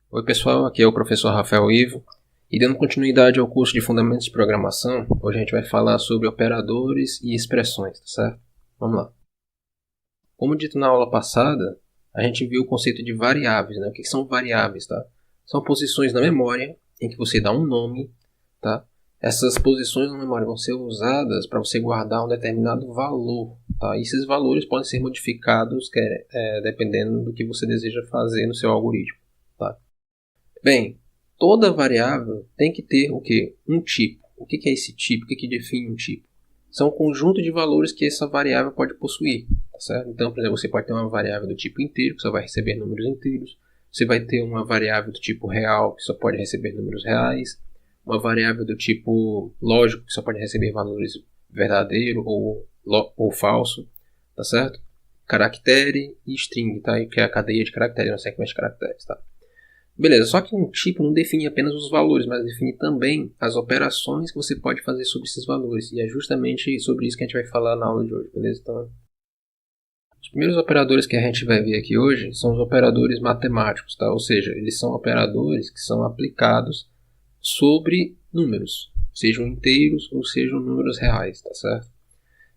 Oi pessoal, aqui é o professor Rafael Ivo e dando continuidade ao curso de Fundamentos de Programação, hoje a gente vai falar sobre operadores e expressões, tá certo? Vamos lá. Como dito na aula passada, a gente viu o conceito de variáveis, né? O que são variáveis, tá? São posições na memória em que você dá um nome, tá? Essas posições na memória vão ser usadas para você guardar um determinado valor, tá? E esses valores podem ser modificados dependendo do que você deseja fazer no seu algoritmo, tá? Bem, toda variável tem que ter o quê? Um tipo. O que é esse tipo? O que define um tipo? São um conjunto de valores que essa variável pode possuir. Tá certo? Então, por exemplo, você pode ter uma variável do tipo inteiro, que só vai receber números inteiros. Você vai ter uma variável do tipo real, que só pode receber números reais. Uma variável do tipo lógico, que só pode receber valores verdadeiro ou falso. Tá certo? Caractere e string, tá? Que é a cadeia de caracteres, uma sequência de caracteres, tá? Beleza, só que um tipo não define apenas os valores, mas define também as operações que você pode fazer sobre esses valores. E é justamente sobre isso que a gente vai falar na aula de hoje, beleza? Então, os primeiros operadores que a gente vai ver aqui hoje são os operadores matemáticos, tá? Ou seja, eles são operadores que são aplicados sobre números, sejam inteiros ou sejam números reais, tá certo?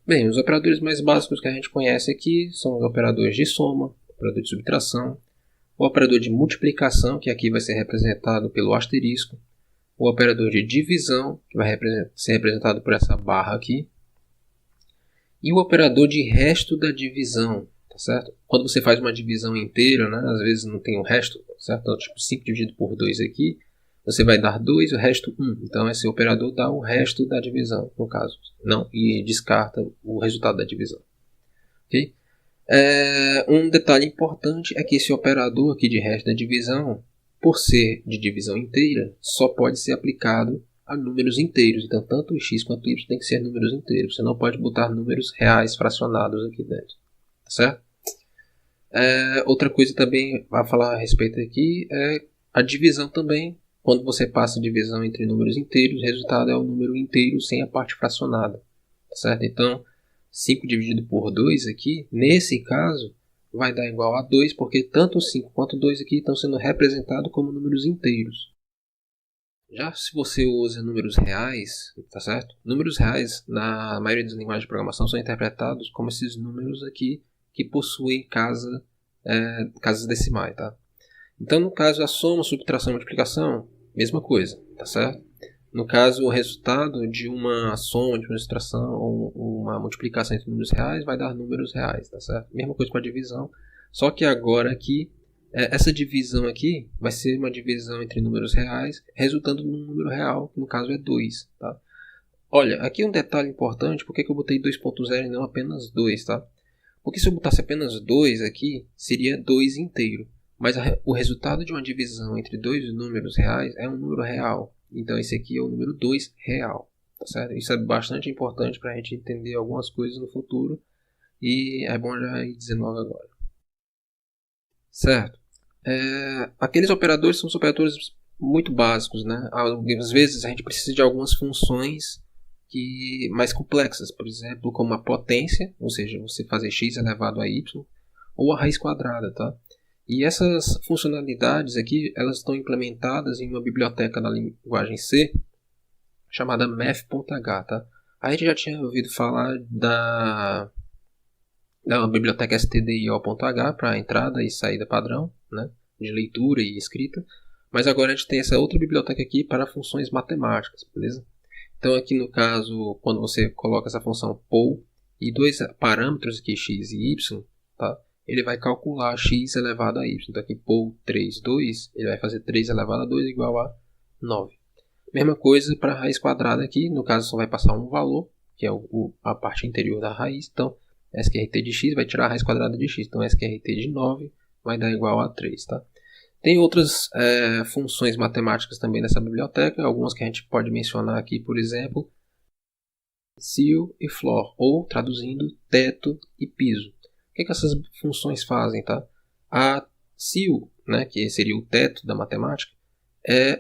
Bem, os operadores mais básicos que a gente conhece aqui são os operadores de soma, operador de subtração, o operador de multiplicação, que aqui vai ser representado pelo asterisco, o operador de divisão, que vai ser representado por essa barra aqui, e o operador de resto da divisão, tá certo? Quando você faz uma divisão inteira, né, às vezes não tem o resto, certo? Então, tipo 5 dividido por 2 aqui, você vai dar 2 e o resto 1. Então, esse operador dá o resto da divisão, no caso, não, e descarta o resultado da divisão. Ok? Um detalhe importante é que esse operador aqui de resto da divisão, por ser de divisão inteira, só pode ser aplicado a números inteiros. Então, tanto o x quanto o y tem que ser números inteiros. Você não pode botar números reais fracionados aqui dentro. Tá certo? Outra coisa também a falar a respeito aqui é a divisão também. Quando você passa a divisão entre números inteiros, o resultado é o número inteiro sem a parte fracionada. Tá certo? Então, 5 dividido por 2 aqui, nesse caso, vai dar igual a 2, porque tanto 5 quanto 2 aqui estão sendo representados como números inteiros. Já se você usa números reais, tá certo? Números reais, na maioria das linguagens de programação, são interpretados como esses números aqui que possuem casas decimais, tá? Então, no caso, a soma, subtração e multiplicação, mesma coisa, tá certo? No caso, o resultado de uma soma, de uma subtração ou uma multiplicação entre números reais vai dar números reais, tá certo? Mesma coisa com a divisão, só que agora aqui, essa divisão aqui vai ser uma divisão entre números reais, resultando num número real, que no caso é 2, tá? Olha, aqui um detalhe importante, por que eu botei 2.0 e não apenas 2, tá? Porque se eu botasse apenas 2 aqui, seria 2 inteiro. Mas o resultado de uma divisão entre dois números reais é um número real. Então esse aqui é o número 2 real. Tá certo? Isso é bastante importante para a gente entender algumas coisas no futuro. E é bom já ir dizendo logo agora. Certo? Aqueles operadores são os operadores muito básicos, né? Às vezes a gente precisa de algumas funções mais complexas. Por exemplo, como a potência, ou seja, você fazer x elevado a y. Ou a raiz quadrada, tá? E essas funcionalidades aqui, elas estão implementadas em uma biblioteca da linguagem C chamada math.h, tá? A gente já tinha ouvido falar da biblioteca stdio.h para entrada e saída padrão, né? De leitura e escrita. Mas agora a gente tem essa outra biblioteca aqui para funções matemáticas, beleza? Então aqui no caso, quando você coloca essa função poll e dois parâmetros aqui, x e y, tá? Ele vai calcular x elevado a y. Então aqui poll 3, 2, ele vai fazer 3 elevado a 2 igual a 9. Mesma coisa para a raiz quadrada aqui, no caso só vai passar um valor, que é a parte interior da raiz. Então SQRT de x vai tirar a raiz quadrada de x. Então SQRT de 9 vai dar igual a 3, tá? Tem outras funções matemáticas também nessa biblioteca, algumas que a gente pode mencionar aqui, por exemplo, ceiling e floor, ou traduzindo, teto e piso. O que essas funções fazem, tá? A ceiling, né, que seria o teto da matemática,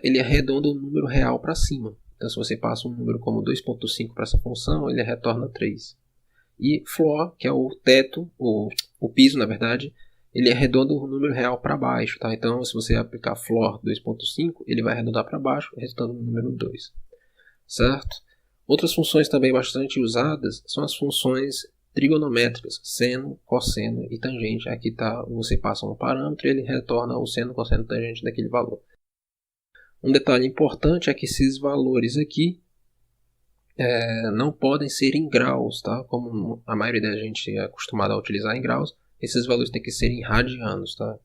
ele arredonda o número real para cima. Então, se você passa um número como 2.5 para essa função, ele retorna 3. E floor, que é o teto, o piso, na verdade, ele arredonda o número real para baixo, tá? Então, se você aplicar floor 2.5, ele vai arredondar para baixo, resultando no número 2, certo? Outras funções também bastante usadas são as funções trigonométricas, seno, cosseno e tangente. Aqui tá, você passa um parâmetro e ele retorna o seno, cosseno, tangente daquele valor. Um detalhe importante é que esses valores aqui não podem ser em graus, tá? Como a maioria da gente é acostumada a utilizar em graus, esses valores têm que ser em radianos, tá?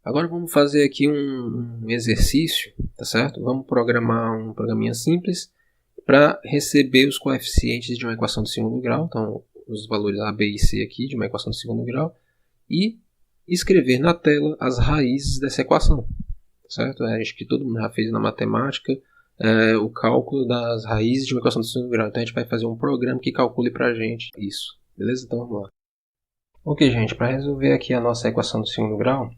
Agora vamos fazer aqui um exercício, tá certo? Vamos programar um programinha simples para receber os coeficientes de uma equação de segundo grau, então os valores A, B e C aqui de uma equação de segundo grau, e escrever na tela as raízes dessa equação, certo? Acho que todo mundo já fez na matemática o cálculo das raízes de uma equação de segundo grau, então a gente vai fazer um programa que calcule para a gente isso, beleza? Então vamos lá. Ok, gente, para resolver aqui a nossa equação de segundo grau,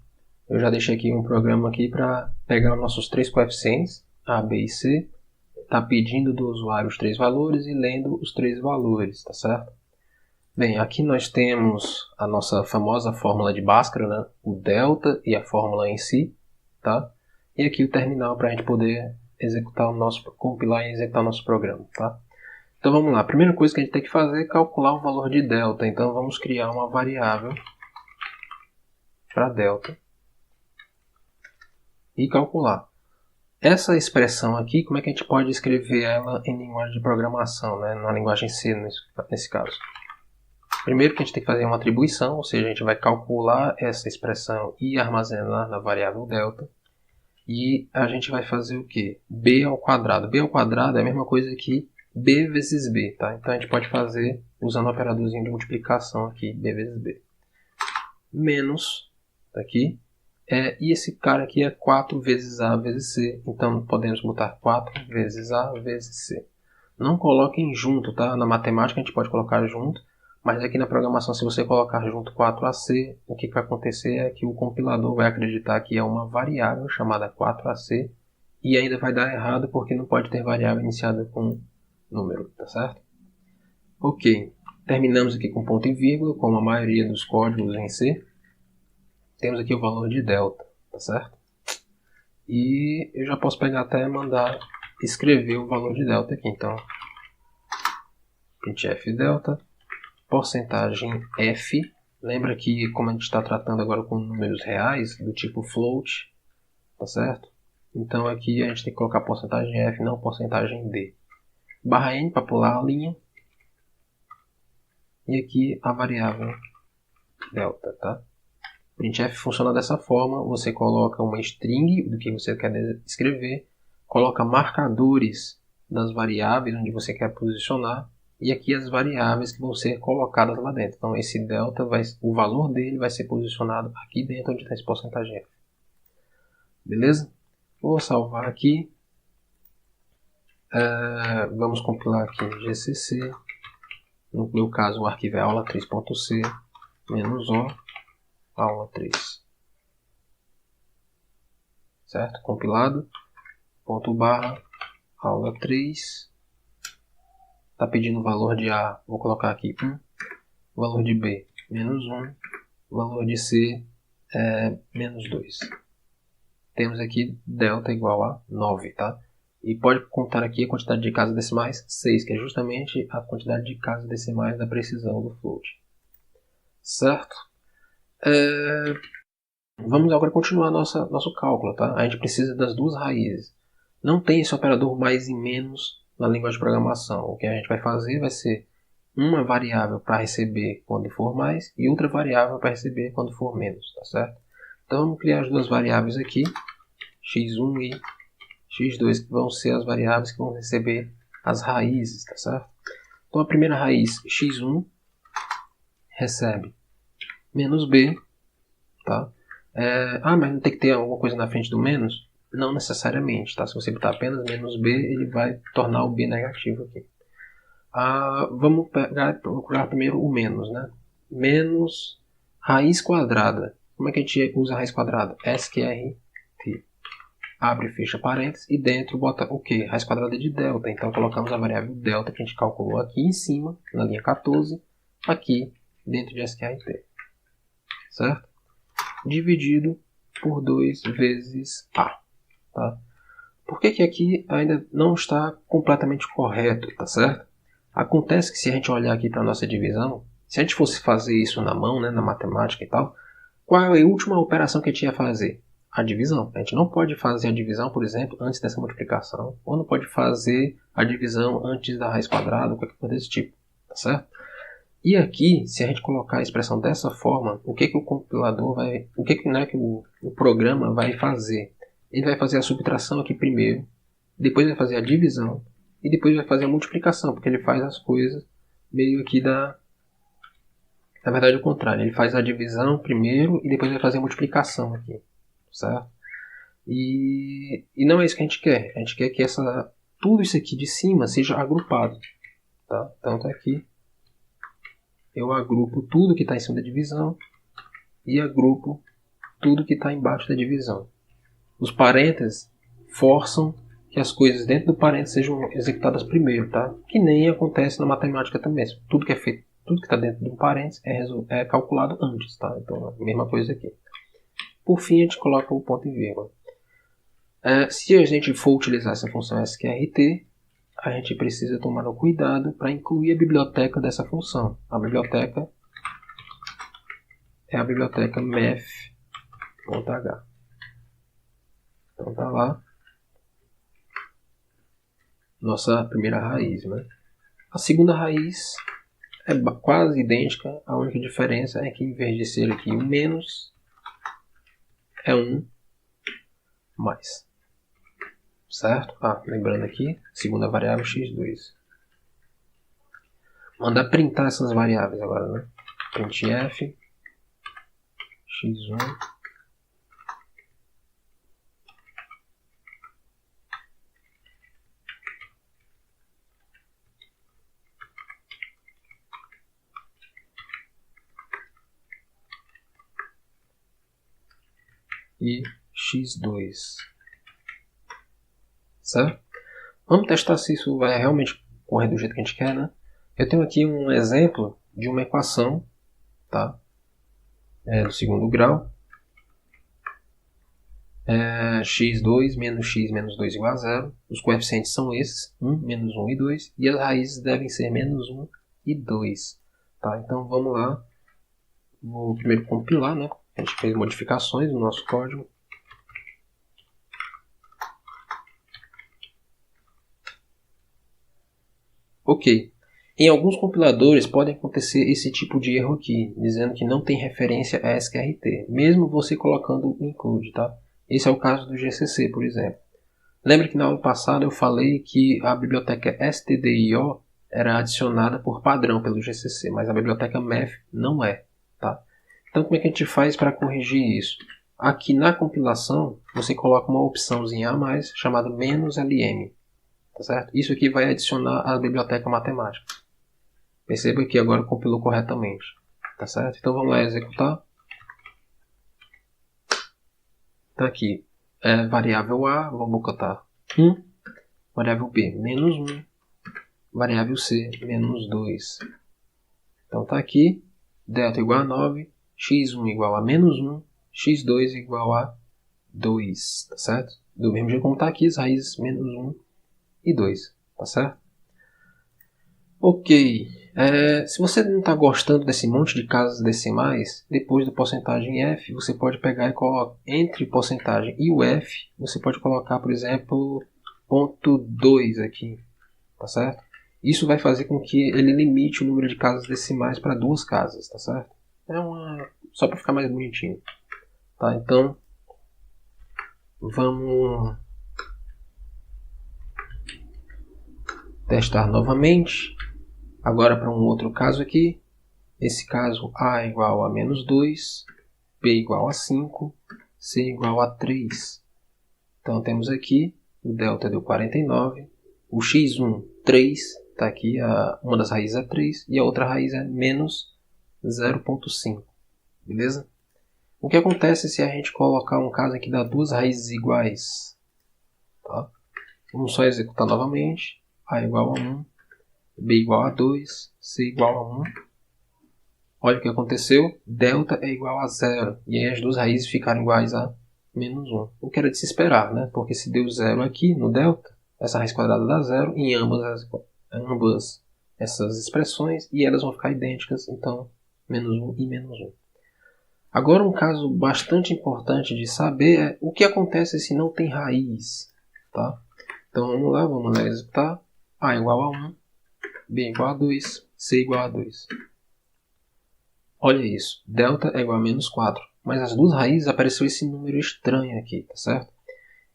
eu já deixei aqui um programa aqui para pegar os nossos três coeficientes, A, B e C, está pedindo do usuário os três valores e lendo os três valores, tá certo? Bem, aqui nós temos a nossa famosa fórmula de Bhaskara, né? O delta e a fórmula em si, tá? E aqui o terminal para a gente poder executar compilar e executar o nosso programa, tá? Então vamos lá, a primeira coisa que a gente tem que fazer é calcular o valor de delta, então vamos criar uma variável para delta e calcular. Essa expressão aqui, como é que a gente pode escrever ela em linguagem de programação, né? Na linguagem C, nesse caso? Primeiro que a gente tem que fazer uma atribuição, ou seja, a gente vai calcular essa expressão e armazenar na variável delta. E a gente vai fazer o quê? B ao quadrado. B ao quadrado é a mesma coisa que B vezes B, tá? Então a gente pode fazer usando o operadorzinho de multiplicação aqui, B vezes B. Menos, tá aqui. E esse cara aqui é 4 vezes A vezes C. Então podemos botar 4 vezes A vezes C. Não coloquem junto, tá? Na matemática a gente pode colocar junto. Mas aqui na programação, se você colocar junto 4AC, o que vai acontecer é que o compilador vai acreditar que é uma variável chamada 4AC e ainda vai dar errado porque não pode ter variável iniciada com número, tá certo? Ok, terminamos aqui com ponto e vírgula, como a maioria dos códigos em C. Temos aqui o valor de delta, tá certo? E eu já posso pegar até e mandar escrever o valor de delta aqui, então printf delta porcentagem F, lembra que como a gente está tratando agora com números reais, do tipo float, tá certo? Então aqui a gente tem que colocar porcentagem F, não porcentagem D. Barra N para pular a linha. E aqui a variável delta, tá? Printf funciona dessa forma, você coloca uma string do que você quer escrever, coloca marcadores das variáveis onde você quer posicionar, e aqui as variáveis que vão ser colocadas lá dentro. Então esse delta, o valor dele vai ser posicionado aqui dentro onde está esse porcentagem F. Beleza? Vou salvar aqui. Vamos compilar aqui GCC. No meu caso o arquivo é aula3.c -o aula3. Certo? Compilado. Ponto barra aula3. Está pedindo o valor de A, vou colocar aqui 1, o valor de B, -1, o valor de C é -2. Temos aqui delta igual a 9, tá? E pode contar aqui a quantidade de casas decimais, 6, que é justamente a quantidade de casas decimais da precisão do float. Certo? Vamos agora continuar nosso cálculo, tá? A gente precisa das duas raízes. Não tem esse operador mais e menos na linguagem de programação. O que a gente vai fazer vai ser uma variável para receber quando for mais e outra variável para receber quando for menos, tá certo? Então vamos criar as duas variáveis aqui, x1 e x2, que vão ser as variáveis que vão receber as raízes, tá certo? Então a primeira raiz, x1, recebe menos b, tá? Mas não tem que ter alguma coisa na frente do menos? Não necessariamente, tá? Se você botar apenas menos b, ele vai tornar o b negativo aqui. Vamos procurar primeiro o menos, né? Menos raiz quadrada. Como é que a gente usa a raiz quadrada? sqrt. Abre e fecha parênteses e dentro bota o quê? Raiz quadrada de delta. Então colocamos a variável delta que a gente calculou aqui em cima, na linha 14, aqui dentro de sqrt. certo? Dividido por 2 vezes A, tá? Por que aqui ainda não está completamente correto, tá certo? Acontece que se a gente olhar aqui para a nossa divisão, se a gente fosse fazer isso na mão, né, na matemática e tal, qual é a última operação que a gente ia fazer? A divisão. A gente não pode fazer a divisão, por exemplo, antes dessa multiplicação, ou não pode fazer a divisão antes da raiz quadrada, qualquer coisa desse tipo, tá certo? E aqui, se a gente colocar a expressão dessa forma, o que o compilador vai, o programa vai fazer? Ele vai fazer a subtração aqui primeiro, depois vai fazer a divisão e depois vai fazer a multiplicação, porque ele faz as coisas meio aqui na verdade é o contrário, ele faz a divisão primeiro e depois vai fazer a multiplicação aqui, certo? E não é isso que a gente quer. A gente quer que tudo isso aqui de cima seja agrupado, tá? Então aqui eu agrupo tudo que está em cima da divisão e agrupo tudo que está embaixo da divisão. Os parênteses forçam que as coisas dentro do parênteses sejam executadas primeiro, tá? Que nem acontece na matemática também. Tudo que é feito, tudo que está dentro de um parênteses é calculado antes, tá? Então, a mesma coisa aqui. Por fim, a gente coloca o ponto e vírgula. Se a gente for utilizar essa função sqrt, a gente precisa tomar o cuidado para incluir a biblioteca dessa função. A biblioteca é a biblioteca math.h. Então tá lá nossa primeira raiz, né? A segunda raiz é quase idêntica, a única diferença é que em vez de ser aqui um menos, é um mais. Certo? Lembrando aqui, segunda variável x2. Mandar printar essas variáveis agora, né? Printf x1 e x2. Certo? Vamos testar se isso vai realmente correr do jeito que a gente quer, né? Eu tenho aqui um exemplo de uma equação, tá? Do segundo grau. x2 menos x menos 2 igual a 0. Os coeficientes são esses, 1, menos 1 e 2. E as raízes devem ser menos 1 e 2. Tá? Então vamos lá. Vou primeiro compilar, né? A gente fez modificações no nosso código. Ok. Em alguns compiladores pode acontecer esse tipo de erro aqui, dizendo que não tem referência a sqrt, mesmo você colocando o include, tá? Esse é o caso do GCC, por exemplo. Lembra que na aula passada eu falei que a biblioteca stdio era adicionada por padrão pelo GCC, mas a biblioteca math não é, tá? Então como é que a gente faz para corrigir isso? Aqui na compilação você coloca uma opçãozinha a mais chamada "-lm", tá certo? Isso aqui vai adicionar a biblioteca matemática. Perceba que agora compilou corretamente, tá certo? Então vamos lá executar. Tá aqui, variável A, vamos botar 1, variável B, menos 1, variável C, menos 2. Então tá aqui, delta igual a 9, x1 igual a menos 1, x2 igual a 2, tá certo? Do mesmo jeito como tá aqui, as raízes menos 1 e 2, tá certo? Ok, se você não está gostando desse monte de casas decimais, depois do porcentagem f, você pode pegar e colocar entre porcentagem e o f, você pode colocar, por exemplo, ponto 2 aqui, tá certo? Isso vai fazer com que ele limite o número de casas decimais para 2 casas, tá certo? Só para ficar mais bonitinho, tá? Então, vamos testar novamente. Agora para um outro caso aqui, esse caso A igual a menos 2, B igual a 5, C igual a 3. Então temos aqui, o delta deu 49, o x1, 3, está aqui, uma das raízes é 3 e a outra raiz é menos 0,5, beleza? O que acontece se a gente colocar um caso aqui das duas raízes iguais? Tá? Vamos só executar novamente, A igual a 1, B igual a 2, C igual a 1. Olha o que aconteceu, delta é igual a zero, e aí as duas raízes ficaram iguais a menos 1. O que era de se esperar, né? Porque se deu zero aqui no delta, essa raiz quadrada dá zero em ambas essas expressões, e elas vão ficar idênticas, então menos 1 e menos 1. Agora um caso bastante importante de saber é o que acontece se não tem raiz. Tá? Então vamos lá, vamos executar. A igual a 1, B igual a 2, C igual a 2. Olha isso, delta é igual a menos 4. Mas as duas raízes apareceu esse número estranho aqui, tá certo?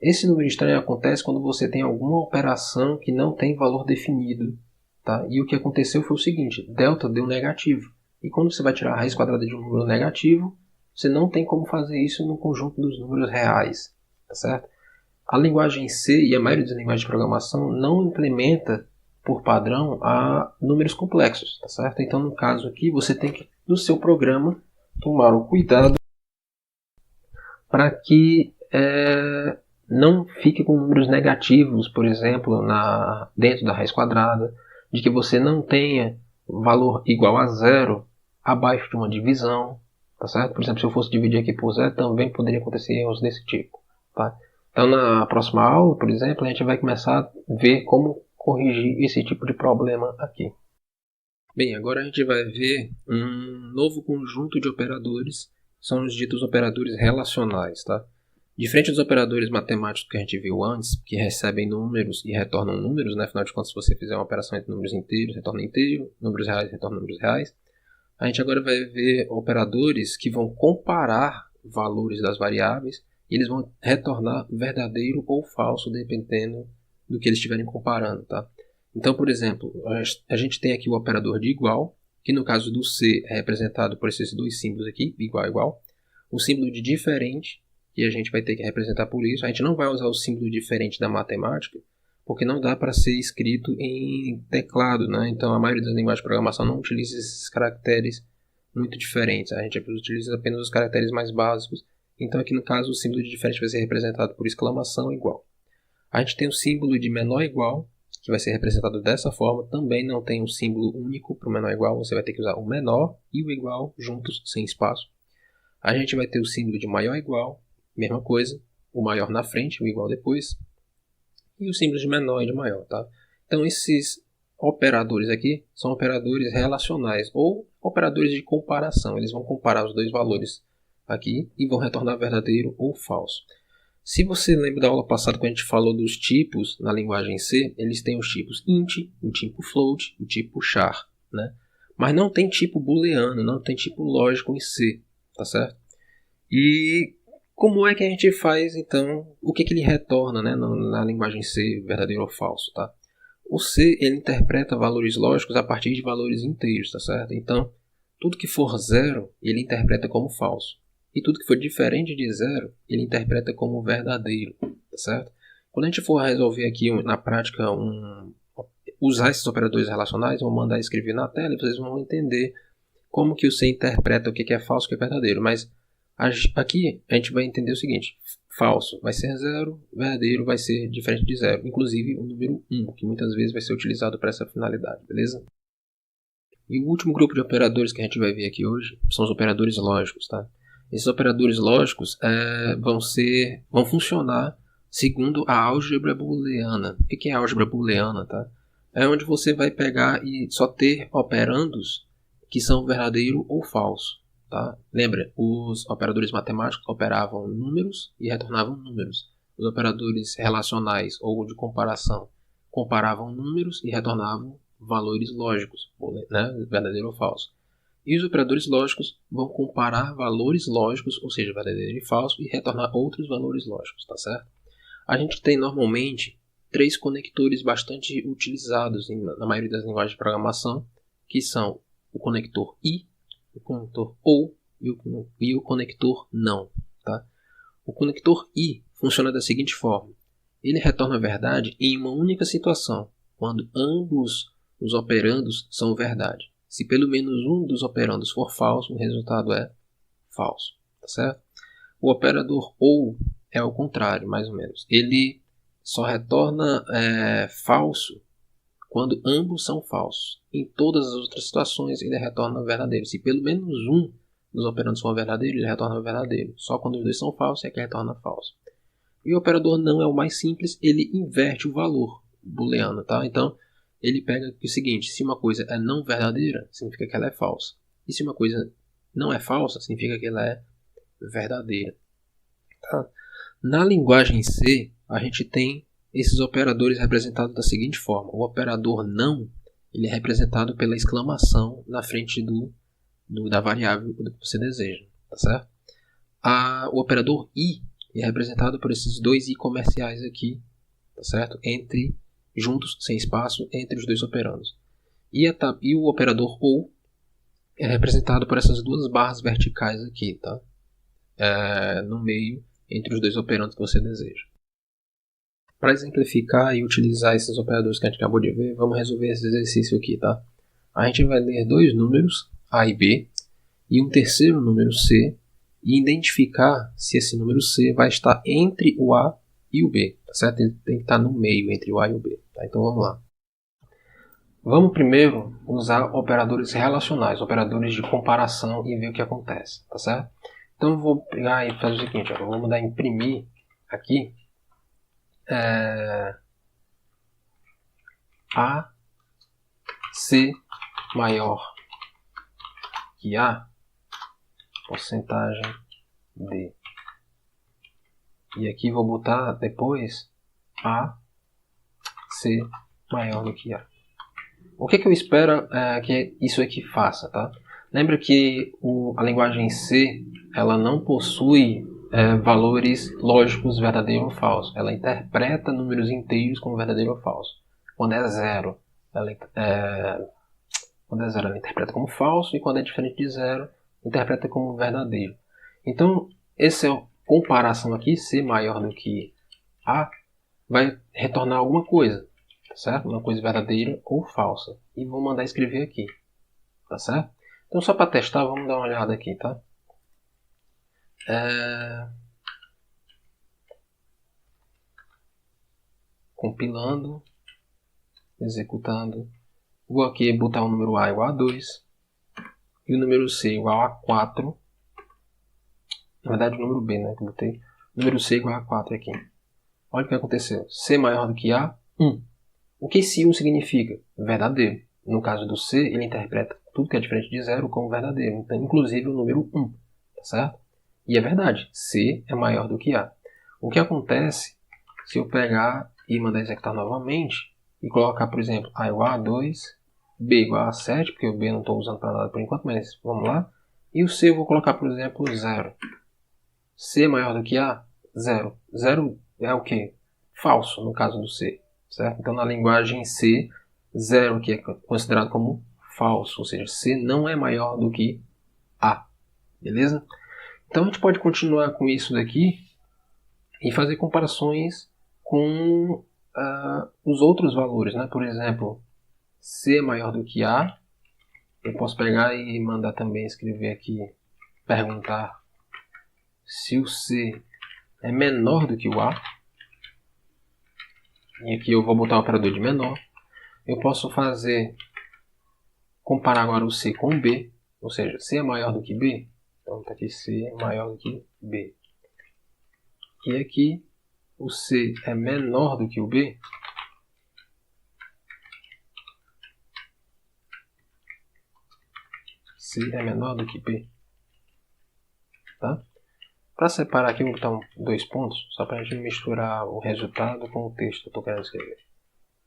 Esse número estranho acontece quando você tem alguma operação que não tem valor definido. Tá? E o que aconteceu foi o seguinte, delta deu negativo. E quando você vai tirar a raiz quadrada de um número negativo, você não tem como fazer isso no conjunto dos números reais. Tá certo? A linguagem C e a maioria das linguagens de programação não implementa por padrão a números complexos, tá certo? Então, no caso aqui, você tem que, no seu programa, tomar o cuidado para que não fique com números negativos, por exemplo, dentro da raiz quadrada, de que você não tenha valor igual a zero abaixo de uma divisão, tá certo? Por exemplo, se eu fosse dividir aqui por zero, também poderia acontecer erros desse tipo, tá? Então, na próxima aula, por exemplo, a gente vai começar a ver como corrigir esse tipo de problema aqui. Bem, agora a gente vai ver um novo conjunto de operadores, são os ditos operadores relacionais, tá? Diferente dos operadores matemáticos que a gente viu antes, que recebem números e retornam números, né? Afinal de contas, se você fizer uma operação entre números inteiros, retorna inteiro, números reais, retorna números reais. A gente agora vai ver operadores que vão comparar valores das variáveis e eles vão retornar verdadeiro ou falso, dependendo do que eles estiverem comparando, tá? Então, por exemplo, a gente tem aqui o operador de igual, que no caso do C é representado por esses dois símbolos aqui, igual, igual. O símbolo de diferente, que a gente vai ter que representar por isso. A gente não vai usar o símbolo diferente da matemática, porque não dá para ser escrito em teclado, né? Então, a maioria das linguagens de programação não utiliza esses caracteres muito diferentes. A gente utiliza apenas os caracteres mais básicos. Então, aqui no caso, o símbolo de diferente vai ser representado por exclamação igual. A gente tem o símbolo de menor igual, que vai ser representado dessa forma. Também não tem um símbolo único para o menor igual. Você vai ter que usar o menor e o igual juntos, sem espaço. A gente vai ter o símbolo de maior igual, mesma coisa. O maior na frente, o igual depois. E os símbolos de menor e de maior, tá? Então, esses operadores aqui são operadores relacionais ou operadores de comparação. Eles vão comparar os dois valores aqui e vão retornar verdadeiro ou falso. Se você lembra da aula passada, quando a gente falou dos tipos na linguagem C, eles têm os tipos int, o tipo float, o tipo char, né? Mas não tem tipo booleano, não tem tipo lógico em C, tá certo? E como é que a gente faz, então, o que ele retorna, né, na linguagem C, verdadeiro ou falso, tá? O C, ele interpreta valores lógicos a partir de valores inteiros, tá certo? Então, tudo que for zero, ele interpreta como falso. E tudo que for diferente de zero, ele interpreta como verdadeiro, tá certo? Quando a gente for resolver aqui na prática, usar esses operadores relacionais, vou mandar escrever na tela e vocês vão entender como que o C interpreta o que é falso e o que é verdadeiro. Mas aqui a gente vai entender o seguinte: falso vai ser zero, verdadeiro vai ser diferente de zero. Inclusive o número 1, que muitas vezes vai ser utilizado para essa finalidade, beleza? E o último grupo de operadores que a gente vai ver aqui hoje são os operadores lógicos, tá? Esses operadores lógicos vão funcionar segundo a álgebra booleana. O que é a álgebra booleana? Tá? É onde você vai pegar e só ter operandos que são verdadeiro ou falso. Tá? Lembra, os operadores matemáticos operavam números e retornavam números. Os operadores relacionais ou de comparação comparavam números e retornavam valores lógicos, né? Verdadeiro ou falso. E os operadores lógicos vão comparar valores lógicos, ou seja, verdadeiro e falso, e retornar outros valores lógicos, tá certo? A gente tem normalmente 3 conectores bastante utilizados na maioria das linguagens de programação, que são o conector I, o conector OU e o conector NÃO. Tá? O conector I funciona da seguinte forma: ele retorna a verdade em uma única situação, quando ambos os operandos são verdade. Se pelo menos um dos operandos for falso, o resultado é falso, tá certo? O operador OU é o contrário, mais ou menos. Ele só retorna falso quando ambos são falsos. Em todas as outras situações, ele retorna verdadeiro. Se pelo menos um dos operandos for verdadeiro, ele retorna verdadeiro. Só quando os dois são falsos é que retorna falso. E o operador não é o mais simples, ele inverte o valor booleano, tá? Então, ele pega o seguinte: se uma coisa é não verdadeira, significa que ela é falsa. E se uma coisa não é falsa, significa que ela é verdadeira. Tá? Na linguagem C, a gente tem esses operadores representados da seguinte forma. O operador não, ele é representado pela exclamação na frente da variável que você deseja. Tá certo? O operador I é representado por esses dois I comerciais aqui, tá certo? Juntos, sem espaço, entre os dois operandos. E o operador OU é representado por essas duas barras verticais aqui, tá? No meio, entre os dois operandos que você deseja. Para exemplificar e utilizar esses operadores que a gente acabou de ver, vamos resolver esse exercício aqui, tá? A gente vai ler dois números, A e B, e um terceiro número C, e identificar se esse número C vai estar entre o A e o B, tá certo? Ele tem que estar no meio entre o A e o B, tá? Então vamos lá. Vamos primeiro usar operadores relacionais, operadores de comparação e ver o que acontece, tá certo? Então eu vou pegar e fazer o seguinte, eu vou mandar imprimir aqui A, C maior que A, porcentagem D. E aqui vou botar depois A, C maior do que A. O que eu espero que isso aqui faça, tá? Lembra que a linguagem C ela não possui valores lógicos verdadeiro ou falso. Ela interpreta números inteiros como verdadeiro ou falso. Quando é zero, ela interpreta como falso, e quando é diferente de zero, interpreta como verdadeiro. Então, essa comparação aqui, C maior do que A, vai retornar alguma coisa, tá certo? Uma coisa verdadeira ou falsa. E vou mandar escrever aqui, tá certo? Então, só para testar, vamos dar uma olhada aqui, tá? Compilando, executando. Vou aqui botar o número A igual a 2 e o número C igual a 4. Na verdade, o número B, né, que eu botei. O número C igual a 4 aqui. Olha o que aconteceu. C maior do que A, 1. O que esse 1 significa? Verdadeiro. No caso do C, ele interpreta tudo que é diferente de zero como verdadeiro. Então, inclusive o número 1. Tá certo? E é verdade. C é maior do que A. O que acontece se eu pegar e mandar executar novamente e colocar, por exemplo, A igual a 2, B igual a 7, porque o B eu não estou usando para nada por enquanto, mas vamos lá. E o C eu vou colocar, por exemplo, 0. C é maior do que A? 0. 0 é o quê? Falso, no caso do C. Certo? Então, na linguagem C, 0 que é considerado como falso, ou seja, C não é maior do que A. Beleza? Então, a gente pode continuar com isso daqui e fazer comparações com os outros valores, né? Por exemplo, C é maior do que A. Eu posso pegar e mandar também escrever aqui, perguntar se o C é menor do que o A. E aqui eu vou botar o operador de menor. Eu posso comparar agora o C com o B, ou seja, C é maior do que B. Então está aqui C é maior do que B. E aqui o C é menor do que o B. C é menor do que B. Tá? Para separar aqui, eu vou botar dois pontos, só para a gente misturar o resultado com o texto que eu estou querendo escrever.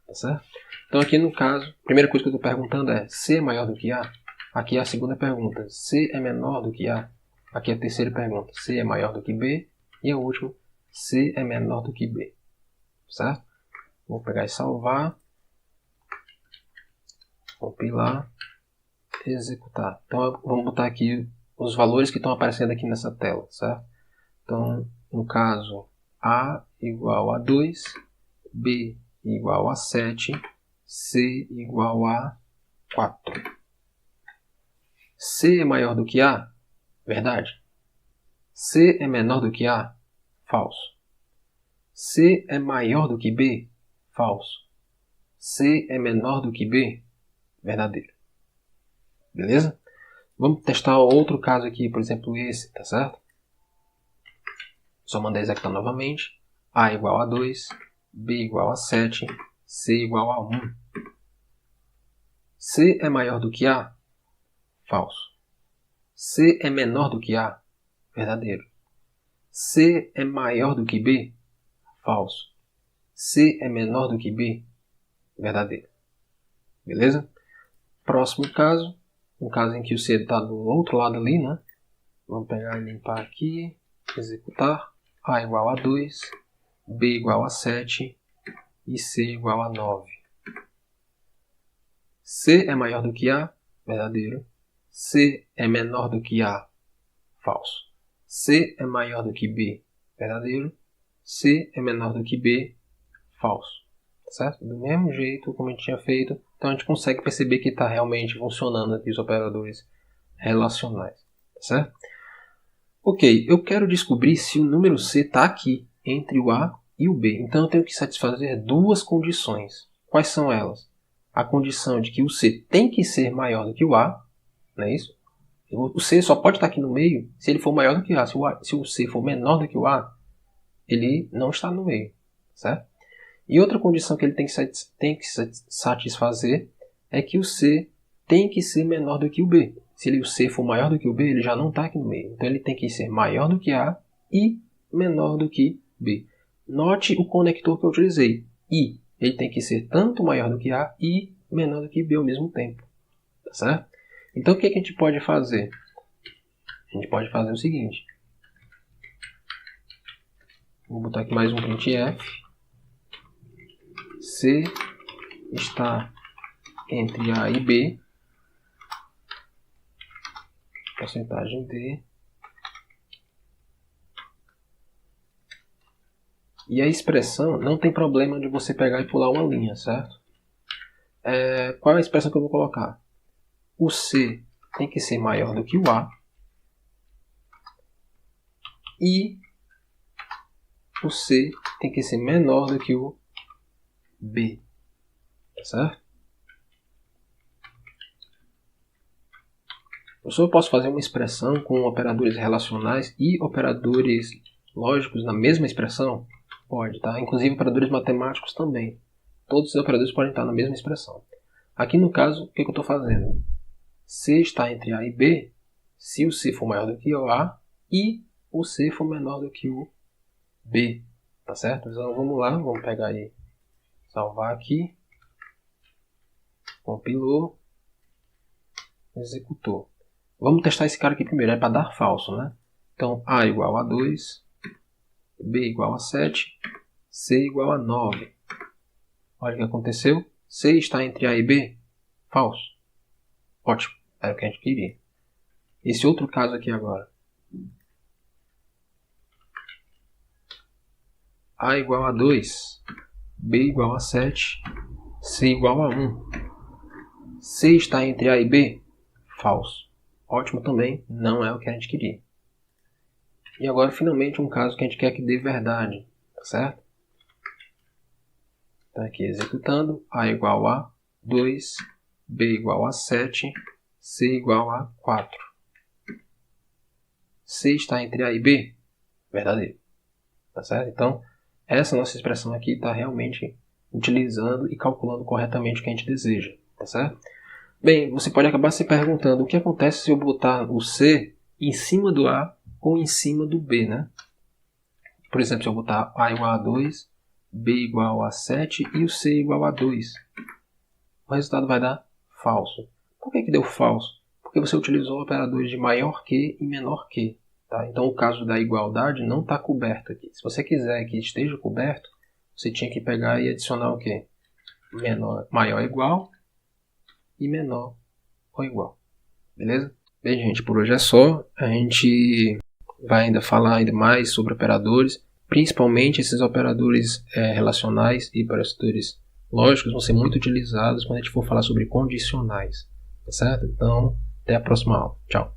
Tá certo? Então aqui no caso, a primeira coisa que eu estou perguntando é C é maior do que A? Aqui é a segunda pergunta. C é menor do que A? Aqui é a terceira pergunta. C é maior do que B? E a última, C é menor do que B. Certo? Vou pegar e salvar. Compilar. Executar. Então vamos botar aqui os valores que estão aparecendo aqui nessa tela. Certo? Então, no caso, A igual a 2, B igual a 7, C igual a 4. C é maior do que A? Verdade. C é menor do que A? Falso. C é maior do que B? Falso. C é menor do que B? Verdadeiro. Beleza? Vamos testar outro caso aqui, por exemplo esse, tá certo? Só mandar executar novamente. A igual a 2, B igual a 7, C igual a 1. C é maior do que A? Falso. C é menor do que A? Verdadeiro. C é maior do que B? Falso. C é menor do que B? Verdadeiro. Beleza? Próximo caso. Um caso em que o C está do outro lado ali, né? Vamos pegar e limpar aqui. Executar. A igual a 2. B igual a 7. E C igual a 9. C é maior do que A? Verdadeiro. C é menor do que A? Falso. C é maior do que B? Verdadeiro. C é menor do que B? Falso. Certo? Do mesmo jeito como a gente tinha feito, então a gente consegue perceber que está realmente funcionando aqui os operadores relacionais. Certo? Ok, eu quero descobrir se o número C está aqui, entre o A e o B. Então eu tenho que satisfazer duas condições. Quais são elas? A condição de que o C tem que ser maior do que o A, não é isso? O C só pode estar aqui no meio se ele for maior do que o A. Se o C for menor do que o A, ele não está no meio. Certo? E outra condição que ele tem que satisfazer é que o C tem que ser menor do que o B. Se o C for maior do que o B, ele já não está aqui no meio. Então ele tem que ser maior do que A e menor do que B. Note o conector que eu utilizei. I. Ele tem que ser tanto maior do que A e menor do que B ao mesmo tempo. Tá certo? Então o que a gente pode fazer? A gente pode fazer o seguinte. Vou botar aqui mais um printf. C está entre A e B. Porcentagem D. E a expressão não tem problema de você pegar e pular uma linha, certo? Qual é a expressão que eu vou colocar? O C tem que ser maior do que o A. E o C tem que ser menor do que o B. Tá certo? Eu posso fazer uma expressão com operadores relacionais e operadores lógicos na mesma expressão? Pode, tá? Inclusive operadores matemáticos também. Todos os operadores podem estar na mesma expressão. Aqui no caso, o que eu estou fazendo? C está entre A e B se o C for maior do que o A e o C for menor do que o B. Tá certo? Então vamos lá, vamos pegar aí, salvar aqui, compilou, executou. Vamos testar esse cara aqui primeiro, é para dar falso, né? Então A igual a 2, B igual a 7, C igual a 9. Olha o que aconteceu. C está entre A e B? Falso. Ótimo, era o que a gente queria. Esse outro caso aqui agora. A igual a 2, B igual a 7, C igual a 1. C está entre A e B? Falso. Ótimo também, não é o que a gente queria. E agora, finalmente, um caso que a gente quer que dê verdade, tá certo? Então, aqui, executando, A igual a 2, B igual a 7, C igual a 4. C está entre A e B? Verdadeiro. Tá certo? Então, essa nossa expressão aqui está realmente utilizando e calculando corretamente o que a gente deseja, tá certo? Bem, você pode acabar se perguntando o que acontece se eu botar o C em cima do A ou em cima do B, né? Por exemplo, se eu botar A igual a 2, B igual a 7 e o C igual a 2. O resultado vai dar falso. Por que deu falso? Porque você utilizou operadores de maior que e menor que. Tá? Então o caso da igualdade não está coberto aqui. Se você quiser que esteja coberto, você tinha que pegar e adicionar o quê? Maior ou igual e menor ou igual. Beleza? Bem, gente, por hoje é só. A gente vai ainda falar ainda mais sobre operadores, principalmente esses operadores relacionais e operadores lógicos vão ser muito utilizados quando a gente for falar sobre condicionais. Tá certo? Então, até a próxima aula. Tchau.